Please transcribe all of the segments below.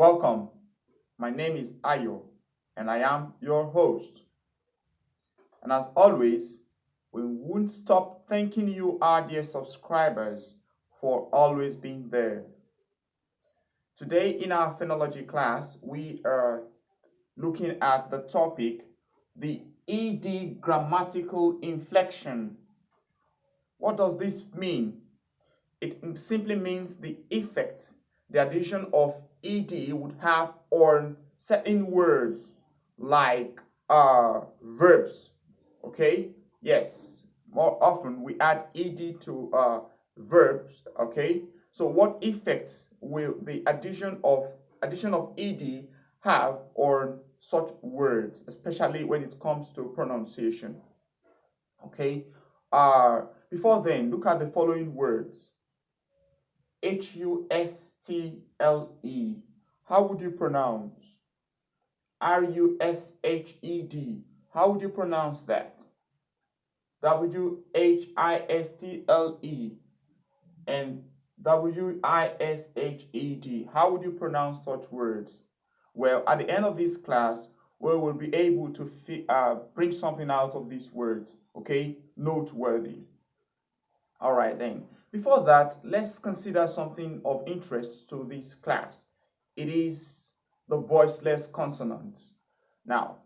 Welcome. My name is Ayo, and I am your host. And as always, we won't stop thanking you, our dear subscribers, for always being there. Today, in our phonology class, we are looking at the topic the ED grammatical inflection. What does this mean? It simply means the effect the addition of ed would have on certain words like verbs. Okay, yes, more often we add ed to verbs. Okay, so what effect will the addition of ed have on such words, especially when it comes to pronunciation? Okay, before then, look at the following words. Hustle. How would you pronounce? Rushed. How would you pronounce that? Whistle and wished. How would you pronounce such words? Well, at the end of this class, we will be able to bring something out of these words. Okay, noteworthy. All right, then. Before that, let's consider something of interest to this class. It is the voiceless consonants. Now,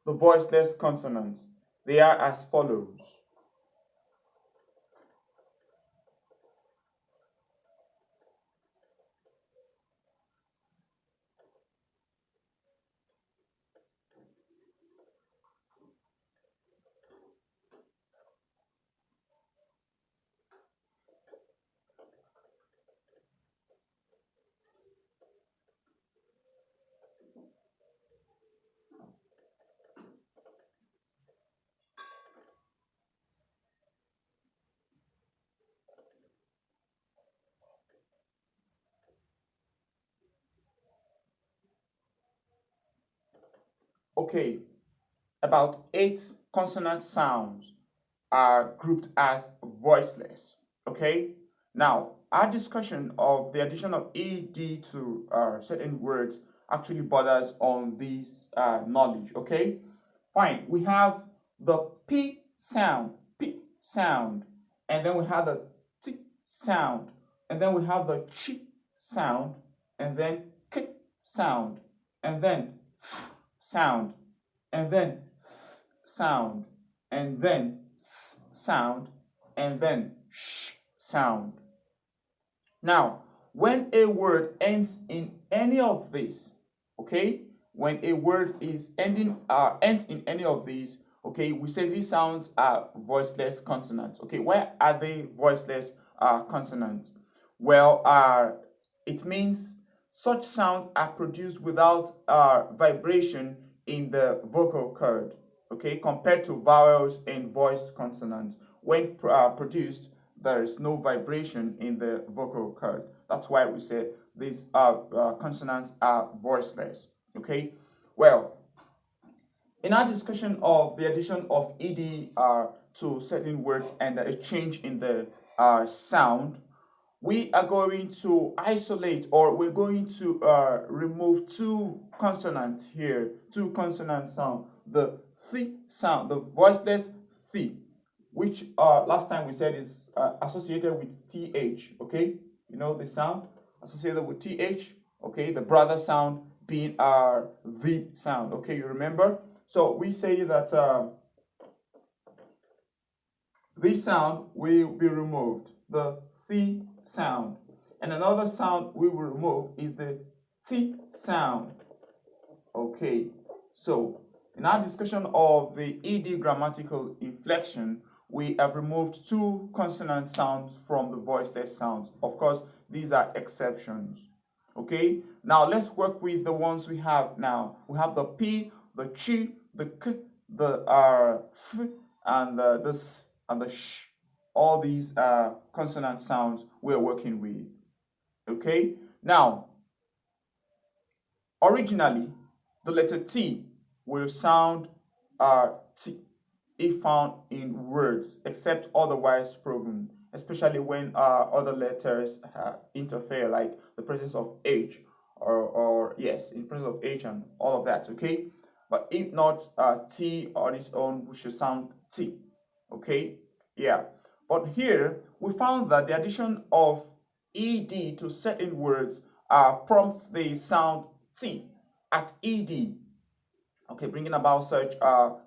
the voiceless consonants, they are as follows. Okay, about 8 consonant sounds are grouped as voiceless. Okay, now our discussion of the addition of ed to certain words actually borders on this knowledge. Okay, fine. We have the p sound, and then we have the t sound, and then we have the ch sound, and then k sound, and then f sound, and then th sound, and then s sound, and then sh sound. Now, when a word ends in any of these, okay, when a word is ends in any of these, okay, we say these sounds are voiceless consonants. Okay, where are they voiceless consonants? Well, it means such sounds are produced without vibration in the vocal cord. Okay, compared to vowels and voiced consonants, when produced, there is no vibration in the vocal cord. That's why we say these consonants are voiceless. Okay, well, in our discussion of the addition of ed to certain words and a change in the sound, we are going to isolate, or we're going to remove 2 consonants here, 2 consonant sound, the th sound, the voiceless th, which last time we said is associated with th. Okay, you know the sound associated with th. Okay, the brother sound being the sound. Okay, you remember? So we say that this sound will be removed, the th sound, and another sound we will remove is the t sound. Okay, so in our discussion of the ed grammatical inflection, we have removed 2 consonant sounds from the voiceless sounds. Of course, these are exceptions. Okay, now let's work with the ones we have now. We have the p, the ch, the k, the f, and the s, and the sh. All these consonant sounds we're working with. Okay, now originally the letter T will sound T if found in words, except otherwise proven, especially when other letters interfere, like the presence of H or yes, in presence of H and all of that, okay? But if not, T on its own, we should sound T, okay? Yeah. But here, we found that the addition of ed to certain words prompts the sound T at ed, okay, bringing about such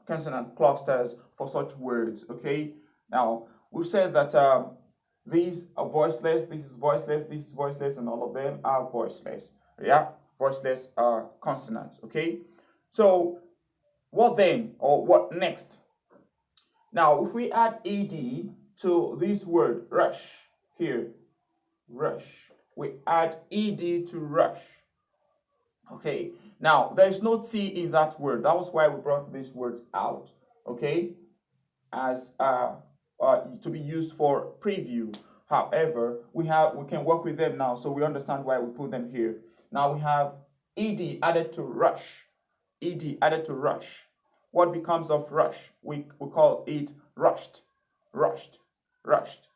consonant clusters for such words, okay? Now, we've said that these are voiceless, this is voiceless, this is voiceless, and all of them are voiceless, yeah? Voiceless consonants, okay? So, what then, or what next? Now, if we add ed to this word rush here, rush, we add ed to rush. Okay, now there's no T in that word. That was why we brought these words out, okay, as to be used for preview. However, we can work with them now, so we understand why we put them here. Now we have ed added to rush, ed added to rush. What becomes of rush? We call it rushed, rushed, rushed.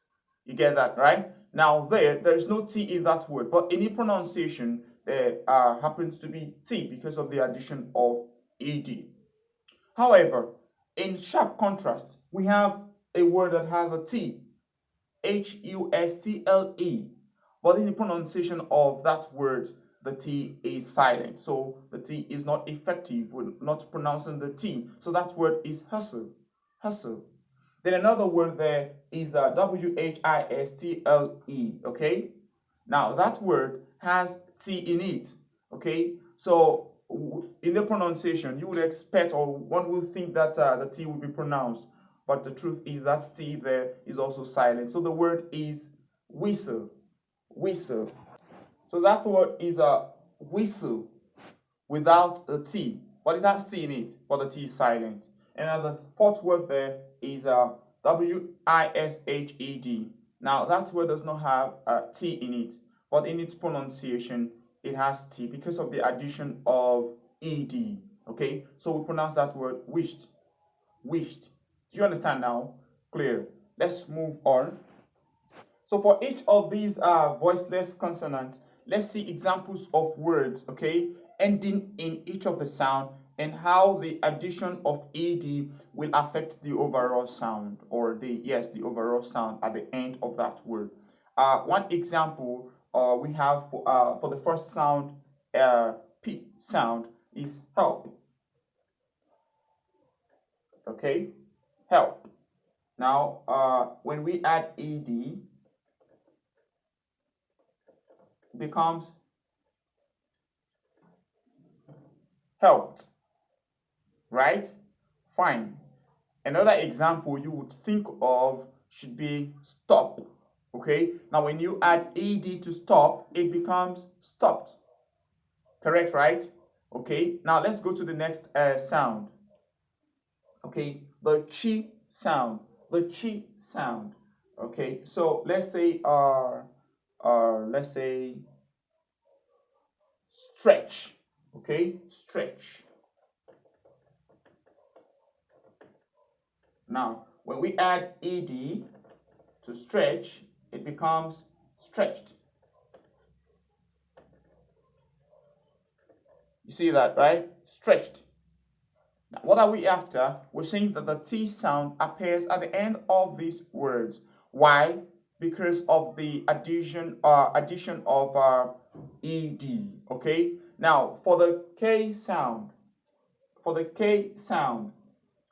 You get that, right? Now there is no T in that word, but any pronunciation there happens to be T because of the addition of ed. However, in sharp contrast, we have a word that has a T, Hustle, but in the pronunciation of that word, the T is silent. So the T is not effective. We're not pronouncing the T. So that word is hustle, hustle. Then another word there is Wistle, okay? Now that word has T in it, okay? So in the pronunciation, you would expect, or one would think that the T would be pronounced, but the truth is that T there is also silent. So the word is whistle, whistle. So that word is a whistle without a T, but it has T in it, but the T is silent. And the fourth word there is Wished. Now that word does not have a T in it, but in its pronunciation it has T because of the addition of ed. Okay, so we pronounce that word wished, wished. Do you understand now? Clear. Let's move on. So for each of these voiceless consonants, let's see examples of words, okay, ending in each of the sound and how the addition of ed will affect the overall sound, or the overall sound at the end of that word. One example we have for the first sound, p sound, is help. Okay, help. Now when we add ed, it becomes helped, right? Fine. Another example you would think of should be stop. Okay, now when you add ed to stop, it becomes stopped. Correct, right? Okay, now let's go to the next sound. Okay, the chi sound, the chi sound. Okay, so let's say stretch. Okay, stretch. Now, when we add ed to stretch, it becomes stretched. You see that, right? Stretched. Now, what are we after? We're saying that the T sound appears at the end of these words. Why? Because of the addition of ed. Okay. Now, for the K sound,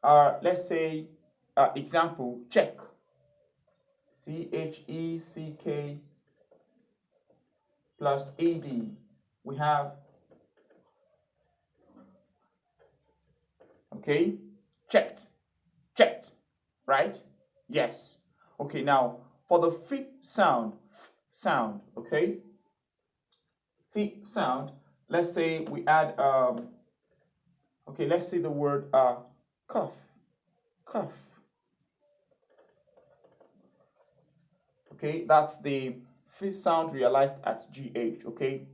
let's say example, check. CHECK plus ed. We have, okay, checked, checked, right? Yes. Okay, now for the fit sound, okay, fit sound, let's say we add, okay, let's say the word cuff, cuff. Okay, that's the fit sound realized at GH, okay?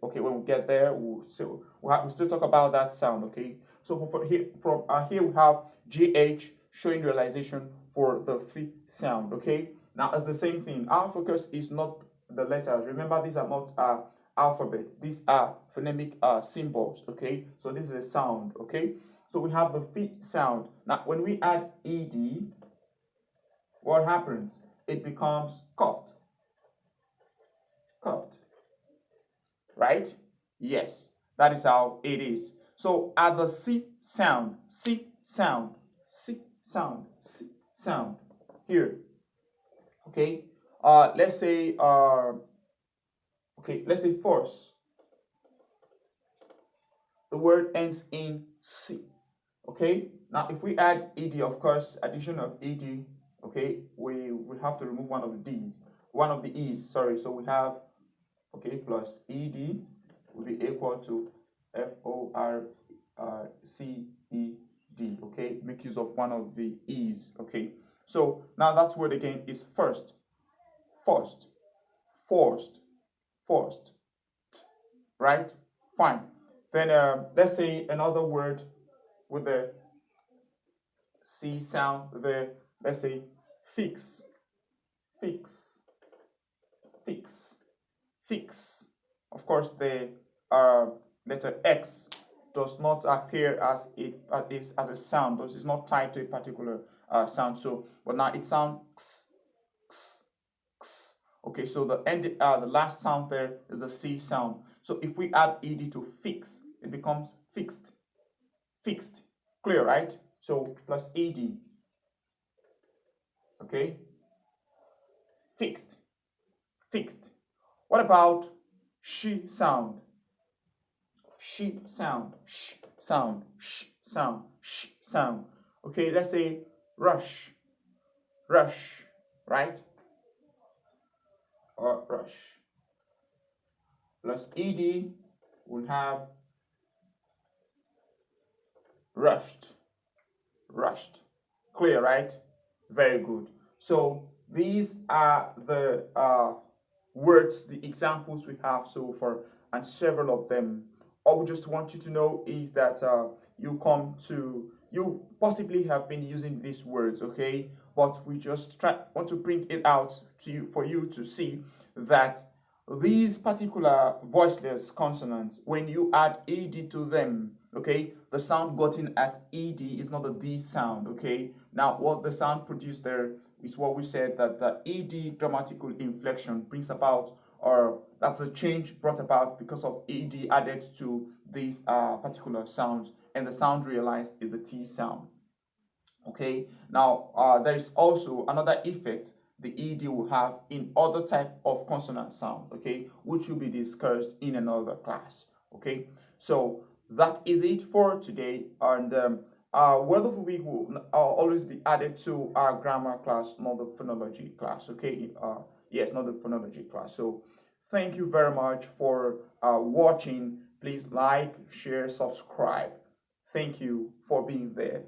Okay, when we get there, we'll still talk about that sound, okay? So here we have GH showing realization for the fit sound, okay? Now it's the same thing. Our focus is not the letters. Remember, these are not alphabet. These are phonemic symbols, okay? So this is a sound, okay? So we have the F sound. Now, when we add ed, what happens? It becomes cut, cut, right? Yes, that is how it is. So at the C sound, C sound, C sound, C sound, here, okay? Let's say, let's say force. The word ends in C. Okay, now if we add ed, of course, addition of ed, okay, we have to remove one of the d's, one of the e's, sorry. So we have, okay, plus ed will be equal to forced, okay. Make use of one of the e's, okay. So now that word again is first, forced, forced, forced, right? Fine. Then let's say another word with the C sound, the, let's say, fix, fix, fix, fix. Of course, the letter X does not appear as as a sound. This is not tied to a particular sound. So, but now it sounds x, x, x. Okay, so the last sound there is a C sound. So if we add ed to fix, it becomes fixed, fixed. Clear, right? So plus ed, okay, fixed, fixed. What about she sound? She sound, sh sound, sh sound, sh sound. Okay, let's say rush, rush, right? Or rush. Plus ed will have rushed, rushed. Clear, right? Very good. So these are the words, the examples we have so far, and several of them. All we just want you to know is that you possibly have been using these words, okay? But we just want to bring it out to you for you to see that these particular voiceless consonants, when you add ed to them, okay, the sound gotten at ed is not a d sound, okay. Now what the sound produced there is what we said, that the ed grammatical inflection brings about, or that's a change brought about because of ed added to these particular sounds, and the sound realized is the t sound. Okay, now there is also another effect the ed will have in other type of consonant sound, okay, which will be discussed in another class. Okay, so that is it for today, and word of the week will always be added to our grammar class, not the phonology class. Okay, yes, not the phonology class. So thank you very much for watching. Please like, share, subscribe. Thank you for being there.